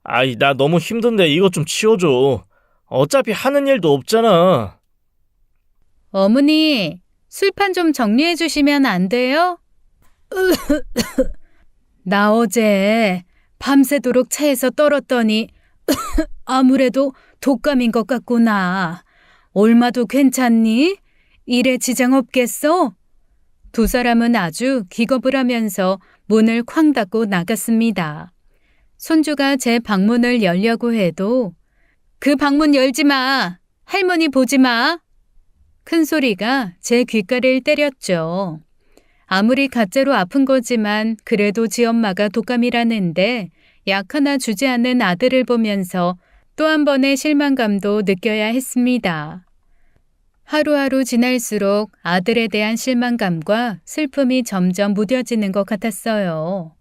S2: 나 너무 힘든데 이것 좀 치워줘. 어차피 하는 일도 없잖아.
S1: 어머니, 술판 좀 정리해 주시면 안 돼요? 나 어제 밤새도록 차에서 떨었더니 아무래도 독감인 것 같구나. 올마도 괜찮니? 일에 지장 없겠어? 두 사람은 아주 기겁을 하면서 문을 쾅 닫고 나갔습니다. 손주가 제 방문을 열려고 해도 그 방문 열지 마. 할머니 보지 마. 큰 소리가 제 귓가를 때렸죠. 아무리 가짜로 아픈 거지만 그래도 지 엄마가 독감이라는데 약 하나 주지 않는 아들을 보면서 또 한 번의 실망감도 느껴야 했습니다. 하루하루 지날수록 아들에 대한 실망감과 슬픔이 점점 무뎌지는 것 같았어요.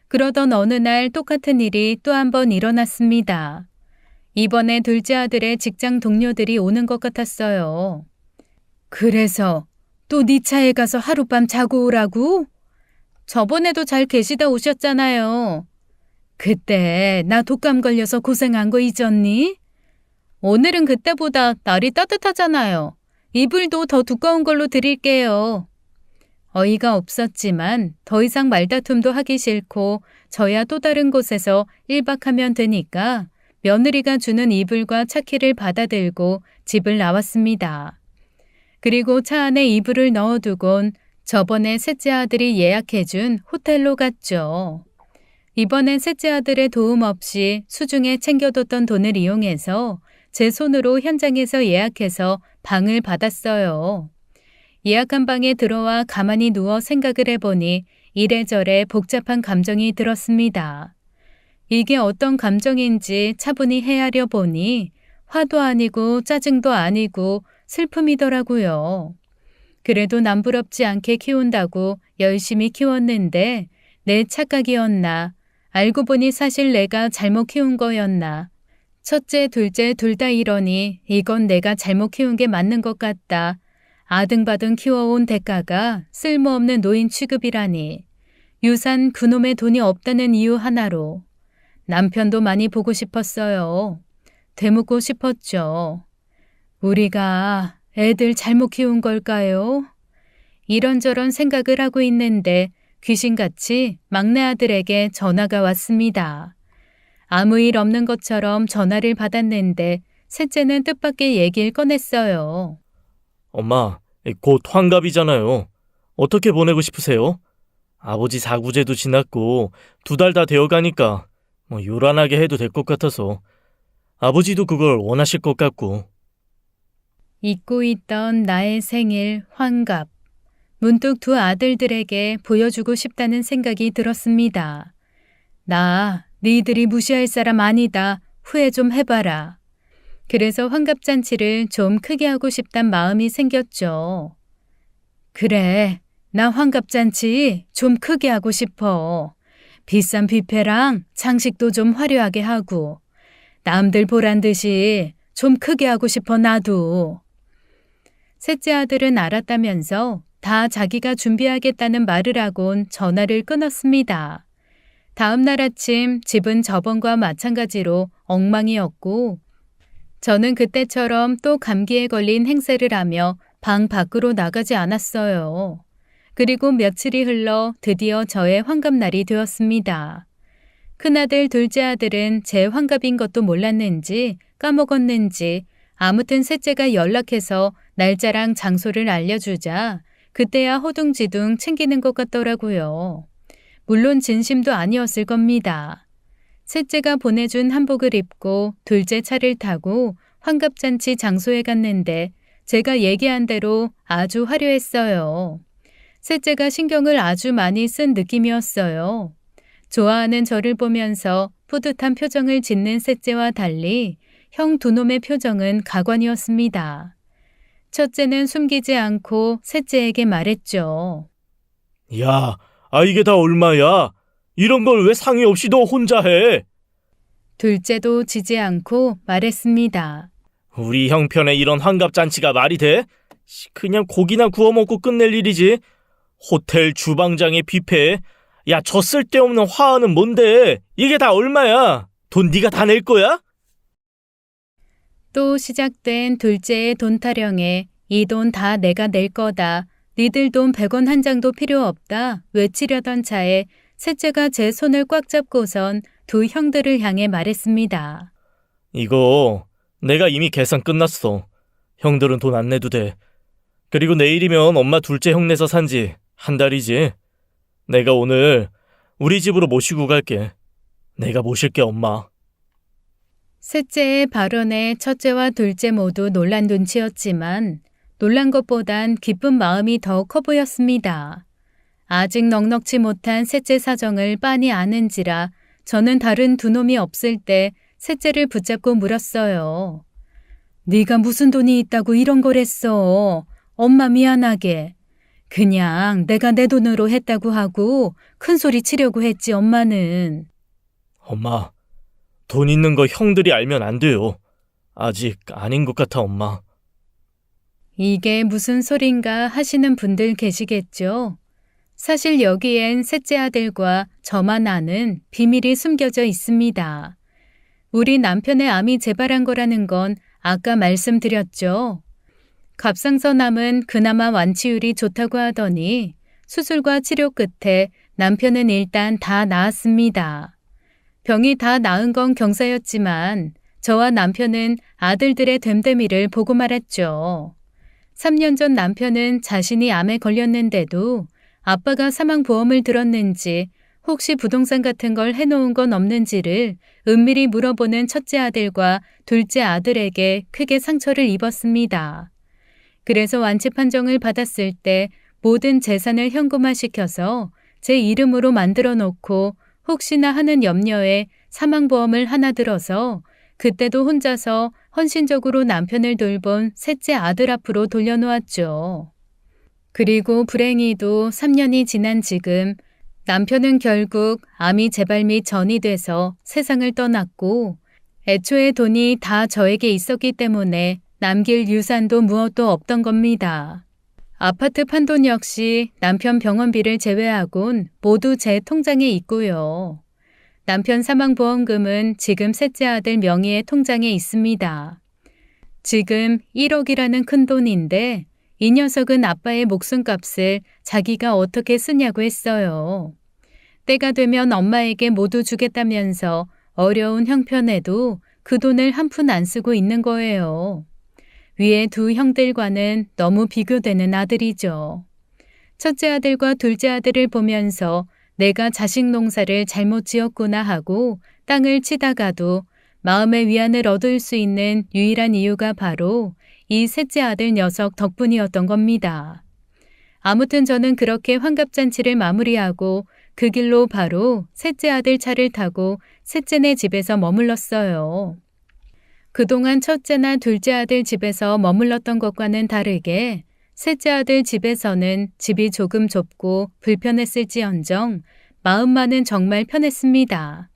S1: 그러던 어느 날 똑같은 일이 또 한 번 일어났습니다. 이번에 둘째 아들의 직장 동료들이 오는 것 같았어요. 그래서 또 네 차에 가서 하룻밤 자고 오라고? 저번에도 잘 계시다 오셨잖아요. 그때 나 독감 걸려서 고생한 거 잊었니? 오늘은 그때보다 날이 따뜻하잖아요. 이불도 더 두꺼운 걸로 드릴게요. 어이가 없었지만 더 이상 말다툼도 하기 싫고 저야 또 다른 곳에서 1박하면 되니까 며느리가 주는 이불과 차키를 받아들고 집을 나왔습니다. 그리고 차 안에 이불을 넣어두곤 저번에 셋째 아들이 예약해준 호텔로 갔죠. 이번엔 셋째 아들의 도움 없이 수중에 챙겨뒀던 돈을 이용해서 제 손으로 현장에서 예약해서 방을 받았어요. 예약한 방에 들어와 가만히 누워 생각을 해보니 이래저래 복잡한 감정이 들었습니다. 이게 어떤 감정인지 차분히 헤아려 보니 화도 아니고 짜증도 아니고 슬픔이더라고요. 그래도 남부럽지 않게 키운다고 열심히 키웠는데 내 착각이었나? 알고 보니 사실 내가 잘못 키운 거였나? 첫째, 둘째 둘 다 이러니 이건 내가 잘못 키운 게 맞는 것 같다. 아등바등 키워온 대가가 쓸모없는 노인 취급이라니. 유산 그놈의 돈이 없다는 이유 하나로. 남편도 많이 보고 싶었어요. 되묻고 싶었죠. 우리가 애들 잘못 키운 걸까요? 이런저런 생각을 하고 있는데 귀신같이 막내 아들에게 전화가 왔습니다. 아무 일 없는 것처럼 전화를 받았는데 셋째는 뜻밖의 얘기를 꺼냈어요.
S2: 엄마, 곧 환갑이잖아요. 어떻게 보내고 싶으세요? 아버지 사구제도 지났고 2달 다 되어가니까 요란하게 해도 될 것 같아서. 아버지도 그걸 원하실 것 같고.
S1: 잊고 있던 나의 생일 환갑. 문득 두 아들들에게 보여주고 싶다는 생각이 들었습니다. 나 니들이 무시할 사람 아니다. 후회 좀 해봐라. 그래서 환갑잔치를 좀 크게 하고 싶단 마음이 생겼죠. 그래, 나 환갑잔치 좀 크게 하고 싶어. 비싼 뷔페랑 장식도 좀 화려하게 하고. 남들 보란 듯이 좀 크게 하고 싶어 나도. 셋째 아들은 알았다면서 다 자기가 준비하겠다는 말을 하곤 전화를 끊었습니다. 다음 날 아침 집은 저번과 마찬가지로 엉망이었고 저는 그때처럼 또 감기에 걸린 행세를 하며 방 밖으로 나가지 않았어요. 그리고 며칠이 흘러 드디어 저의 환갑날이 되었습니다. 큰아들, 둘째 아들은 제 환갑인 것도 몰랐는지 까먹었는지 아무튼 셋째가 연락해서 날짜랑 장소를 알려주자 그때야 허둥지둥 챙기는 것 같더라고요. 물론 진심도 아니었을 겁니다. 셋째가 보내준 한복을 입고 둘째 차를 타고 환갑잔치 장소에 갔는데 제가 얘기한 대로 아주 화려했어요. 셋째가 신경을 아주 많이 쓴 느낌이었어요. 좋아하는 저를 보면서 뿌듯한 표정을 짓는 셋째와 달리 형 두 놈의 표정은 가관이었습니다. 첫째는 숨기지 않고 셋째에게 말했죠.
S2: 야, 이게 다 얼마야? 이런 걸 왜 상의 없이 너 혼자 해?
S1: 둘째도 지지 않고 말했습니다.
S2: 우리 형편에 이런 환갑잔치가 말이 돼? 그냥 고기나 구워 먹고 끝낼 일이지. 호텔 주방장의 뷔페. 야, 저 쓸데없는 화환은 뭔데? 이게 다 얼마야? 돈 네가 다 낼 거야?
S1: 또 시작된 둘째의 돈 타령에 이 돈 다 내가 낼 거다. 니들 돈 100원 한 장도 필요 없다. 외치려던 차에 셋째가 제 손을 꽉 잡고선 두 형들을 향해 말했습니다.
S2: 이거 내가 이미 계산 끝났어. 형들은 돈 안 내도 돼. 그리고 내일이면 엄마 둘째 형 내서 산지 한 달이지. 내가 오늘 우리 집으로 모시고 갈게. 내가 모실게, 엄마.
S1: 셋째의 발언에 첫째와 둘째 모두 놀란 눈치였지만 놀란 것보단 기쁜 마음이 더 커 보였습니다. 아직 넉넉지 못한 셋째 사정을 빤히 아는지라 저는 다른 두 놈이 없을 때 셋째를 붙잡고 물었어요. 네가 무슨 돈이 있다고 이런 걸 했어. 엄마 미안하게. 그냥 내가 내 돈으로 했다고 하고 큰 소리 치려고 했지 엄마는.
S2: 엄마, 돈 있는 거 형들이 알면 안 돼요. 아직 아닌 것 같아, 엄마.
S1: 이게 무슨 소린가 하시는 분들 계시겠죠? 사실 여기엔 셋째 아들과 저만 아는 비밀이 숨겨져 있습니다. 우리 남편의 암이 재발한 거라는 건 아까 말씀드렸죠. 갑상선암은 그나마 완치율이 좋다고 하더니 수술과 치료 끝에 남편은 일단 다 나았습니다. 병이 다 나은 건 경사였지만 저와 남편은 아들들의 됨됨이를 보고 말았죠. 3년 전 남편은 자신이 암에 걸렸는데도 아빠가 사망보험을 들었는지 혹시 부동산 같은 걸 해놓은 건 없는지를 은밀히 물어보는 첫째 아들과 둘째 아들에게 크게 상처를 입었습니다. 그래서 완치 판정을 받았을 때 모든 재산을 현금화시켜서 제 이름으로 만들어 놓고 혹시나 하는 염려에 사망보험을 하나 들어서 그때도 혼자서 헌신적으로 남편을 돌본 셋째 아들 앞으로 돌려놓았죠. 그리고 불행히도 3년이 지난 지금 남편은 결국 암이 재발 및 전이 돼서 세상을 떠났고 애초에 돈이 다 저에게 있었기 때문에 남길 유산도 무엇도 없던 겁니다. 아파트 판돈 역시 남편 병원비를 제외하곤 모두 제 통장에 있고요. 남편 사망보험금은 지금 셋째 아들 명의의 통장에 있습니다. 지금 1억이라는 큰 돈인데 이 녀석은 아빠의 목숨값을 자기가 어떻게 쓰냐고 했어요. 때가 되면 엄마에게 모두 주겠다면서 어려운 형편에도 그 돈을 한 푼 안 쓰고 있는 거예요. 위에 두 형들과는 너무 비교되는 아들이죠. 첫째 아들과 둘째 아들을 보면서 내가 자식 농사를 잘못 지었구나 하고 땅을 치다가도 마음의 위안을 얻을 수 있는 유일한 이유가 바로 이 셋째 아들 녀석 덕분이었던 겁니다. 아무튼 저는 그렇게 환갑잔치를 마무리하고 그 길로 바로 셋째 아들 차를 타고 셋째네 집에서 머물렀어요. 그동안 첫째나 둘째 아들 집에서 머물렀던 것과는 다르게 셋째 아들 집에서는 집이 조금 좁고 불편했을지언정 마음만은 정말 편했습니다.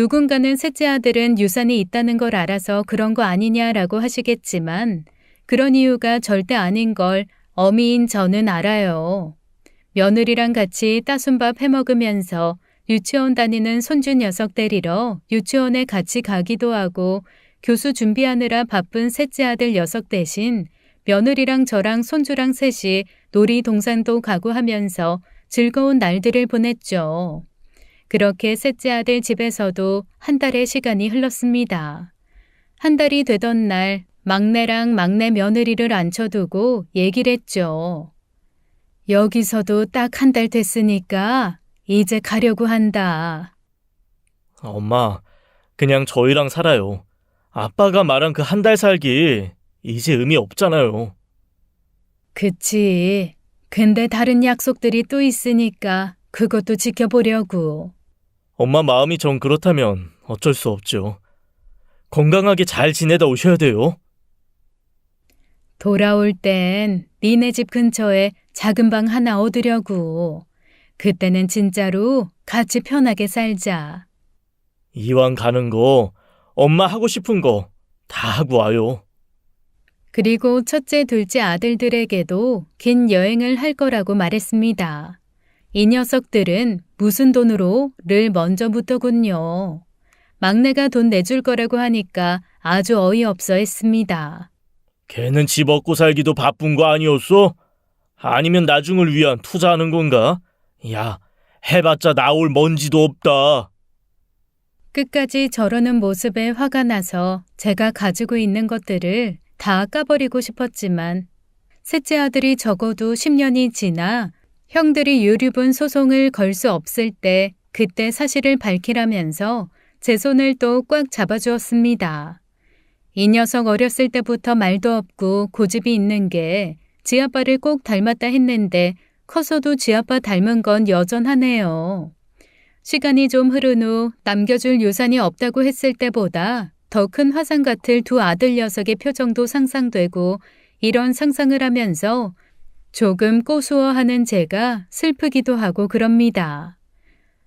S1: 누군가는 셋째 아들은 유산이 있다는 걸 알아서 그런 거 아니냐라고 하시겠지만 그런 이유가 절대 아닌 걸 어미인 저는 알아요. 며느리랑 같이 따순밥 해먹으면서 유치원 다니는 손주 녀석 데리러 유치원에 같이 가기도 하고 교수 준비하느라 바쁜 셋째 아들 녀석 대신 며느리랑 저랑 손주랑 셋이 놀이동산도 가고 하면서 즐거운 날들을 보냈죠. 그렇게 셋째 아들 집에서도 한 달의 시간이 흘렀습니다. 한 달이 되던 날 막내랑 막내 며느리를 앉혀두고 얘기를 했죠. 여기서도 딱 한 달 됐으니까 이제 가려고 한다.
S2: 엄마, 그냥 저희랑 살아요. 아빠가 말한 그 한 달 살기 이제 의미 없잖아요.
S1: 그치. 근데 다른 약속들이 또 있으니까 그것도 지켜보려고.
S2: 엄마 마음이 전 그렇다면 어쩔 수 없죠. 건강하게 잘 지내다 오셔야 돼요.
S1: 돌아올 땐 니네 집 근처에 작은 방 하나 얻으려고. 그때는 진짜로 같이 편하게 살자.
S2: 이왕 가는 거 엄마 하고 싶은 거 다 하고 와요.
S1: 그리고 첫째, 둘째 아들들에게도 긴 여행을 할 거라고 말했습니다. 이 녀석들은 무슨 돈으로를 먼저부터군요. 막내가 돈 내줄 거라고 하니까 아주 어이없어 했습니다.
S2: 걔는 집 얻고 살기도 바쁜 거 아니었어? 아니면 나중을 위한 투자하는 건가? 야, 해봤자 나올 먼지도 없다.
S1: 끝까지 저러는 모습에 화가 나서 제가 가지고 있는 것들을 다 까버리고 싶었지만 셋째 아들이 적어도 10년이 지나 형들이 유류분 소송을 걸 수 없을 때 그때 사실을 밝히라면서 제 손을 또 꽉 잡아주었습니다. 이 녀석 어렸을 때부터 말도 없고 고집이 있는 게 지아빠를 꼭 닮았다 했는데 커서도 지아빠 닮은 건 여전하네요. 시간이 좀 흐른 후 남겨줄 유산이 없다고 했을 때보다 더 큰 화산 같을 두 아들 녀석의 표정도 상상되고 이런 상상을 하면서 조금 고수어하는 제가 슬프기도 하고 그럽니다.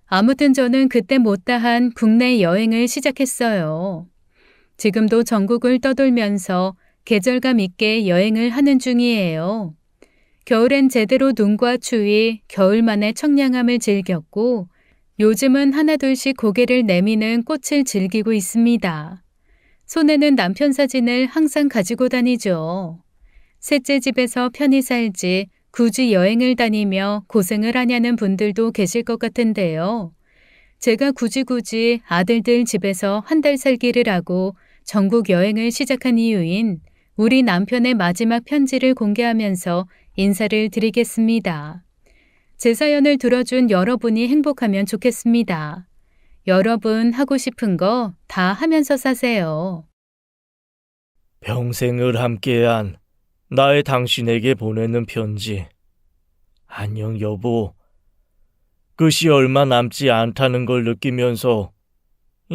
S1: 아무튼 저는 그때 못다한 국내 여행을 시작했어요. 지금도 전국을 떠돌면서 계절감 있게 여행을 하는 중이에요. 겨울엔 제대로 눈과 추위, 겨울만의 청량함을 즐겼고 요즘은 하나둘씩 고개를 내미는 꽃을 즐기고 있습니다. 손에는 남편 사진을 항상 가지고 다니죠. 셋째 집에서 편히 살지 굳이 여행을 다니며 고생을 하냐는 분들도 계실 것 같은데요. 제가 굳이 아들들 집에서 한 달 살기를 하고 전국 여행을 시작한 이유인 우리 남편의 마지막 편지를 공개하면서 인사를 드리겠습니다. 제 사연을 들어준 여러분이 행복하면 좋겠습니다. 여러분 하고 싶은 거 다 하면서 사세요.
S2: 평생을 함께한 나의 당신에게 보내는 편지. 안녕 여보. 끝이 얼마 남지 않다는 걸 느끼면서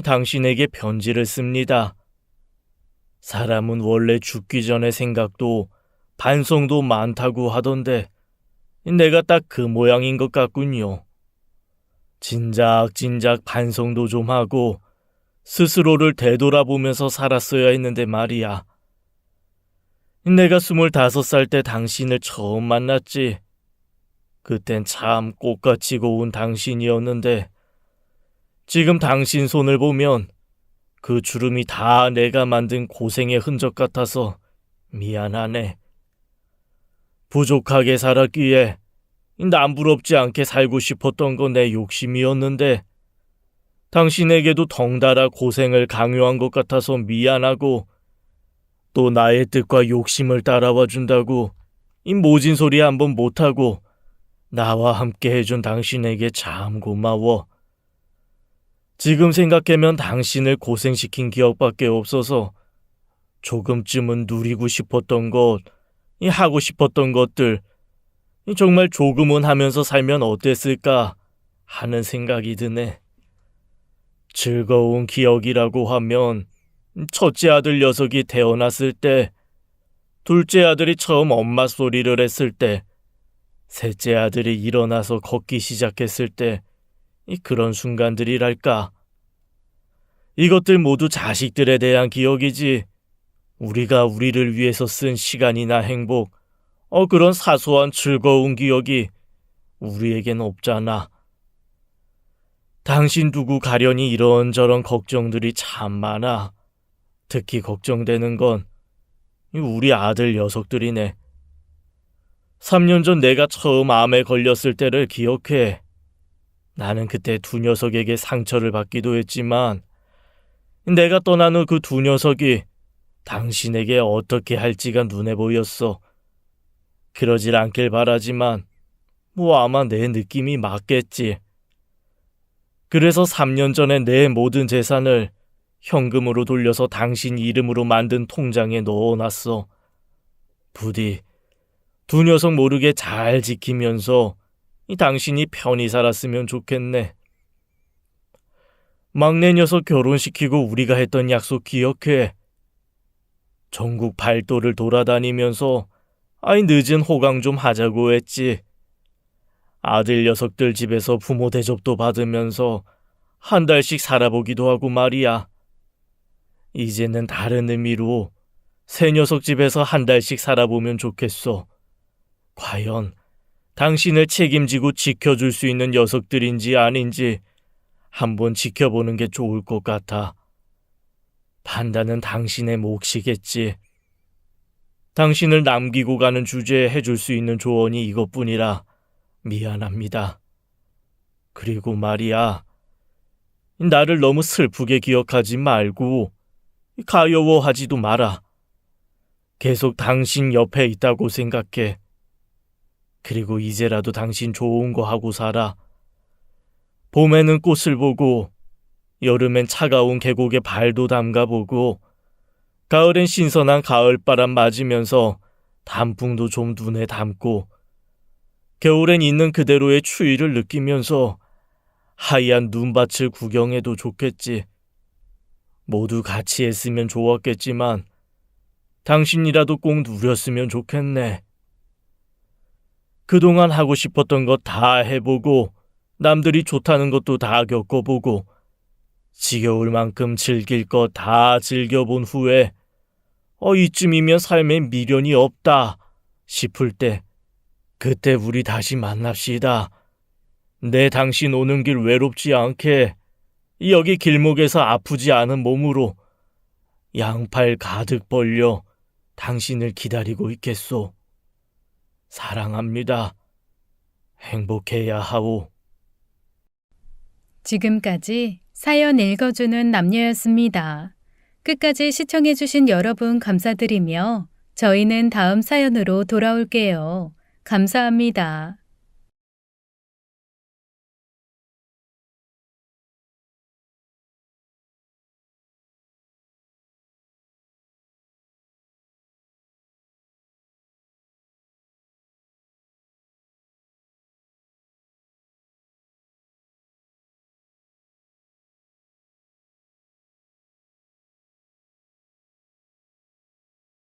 S2: 당신에게 편지를 씁니다. 사람은 원래 죽기 전에 생각도 반성도 많다고 하던데 내가 딱 그 모양인 것 같군요. 진작 반성도 좀 하고 스스로를 되돌아보면서 살았어야 했는데 말이야. 내가 25살 때 당신을 처음 만났지. 그땐 참 꽃같이 고운 당신이었는데 지금 당신 손을 보면 그 주름이 다 내가 만든 고생의 흔적 같아서 미안하네. 부족하게 살았기에 남부럽지 않게 살고 싶었던 건 내 욕심이었는데 당신에게도 덩달아 고생을 강요한 것 같아서 미안하고 또 나의 뜻과 욕심을 따라와 준다고 이 모진 소리 한번 못하고 나와 함께 해준 당신에게 참 고마워. 지금 생각하면 당신을 고생시킨 기억밖에 없어서 조금쯤은 누리고 싶었던 것, 하고 싶었던 것들 정말 조금은 하면서 살면 어땠을까 하는 생각이 드네. 즐거운 기억이라고 하면 첫째 아들 녀석이 태어났을 때, 둘째 아들이 처음 엄마 소리를 했을 때, 셋째 아들이 일어나서 걷기 시작했을 때 그런 순간들이랄까. 이것들 모두 자식들에 대한 기억이지. 우리가 우리를 위해서 쓴 시간이나 행복, 그런 사소한 즐거운 기억이 우리에겐 없잖아. 당신 두고 가려니 이런저런 걱정들이 참 많아. 특히 걱정되는 건 우리 아들 녀석들이네. 3년 전 내가 처음 암에 걸렸을 때를 기억해. 나는 그때 두 녀석에게 상처를 받기도 했지만 내가 떠난 후 그 두 녀석이 당신에게 어떻게 할지가 눈에 보였어. 그러질 않길 바라지만 아마 내 느낌이 맞겠지. 그래서 3년 전에 내 모든 재산을 현금으로 돌려서 당신 이름으로 만든 통장에 넣어놨어. 부디 두 녀석 모르게 잘 지키면서 당신이 편히 살았으면 좋겠네. 막내 녀석 결혼시키고 우리가 했던 약속 기억해. 전국 팔도를 돌아다니면서 늦은 호강 좀 하자고 했지. 아들 녀석들 집에서 부모 대접도 받으면서 한 달씩 살아보기도 하고 말이야. 이제는 다른 의미로 새 녀석 집에서 한 달씩 살아보면 좋겠어. 과연 당신을 책임지고 지켜줄 수 있는 녀석들인지 아닌지 한번 지켜보는 게 좋을 것 같아. 판단은 당신의 몫이겠지. 당신을 남기고 가는 주제에 해줄 수 있는 조언이 이것뿐이라 미안합니다. 그리고 말이야, 나를 너무 슬프게 기억하지 말고 가여워하지도 마라. 계속 당신 옆에 있다고 생각해. 그리고 이제라도 당신 좋은 거 하고 살아. 봄에는 꽃을 보고, 여름엔 차가운 계곡에 발도 담가보고, 가을엔 신선한 가을바람 맞으면서 단풍도 좀 눈에 담고, 겨울엔 있는 그대로의 추위를 느끼면서 하얀 눈밭을 구경해도 좋겠지. 모두 같이 했으면 좋았겠지만 당신이라도 꼭 누렸으면 좋겠네. 그동안 하고 싶었던 것 다 해보고 남들이 좋다는 것도 다 겪어보고 지겨울 만큼 즐길 것 다 즐겨본 후에 이쯤이면 삶에 미련이 없다 싶을 때 그때 우리 다시 만납시다. 내 당신 오는 길 외롭지 않게 여기 길목에서 아프지 않은 몸으로 양팔 가득 벌려 당신을 기다리고 있겠소. 사랑합니다. 행복해야 하오.
S1: 지금까지 사연 읽어주는 남녀였습니다. 끝까지 시청해주신 여러분 감사드리며 저희는 다음 사연으로 돌아올게요. 감사합니다.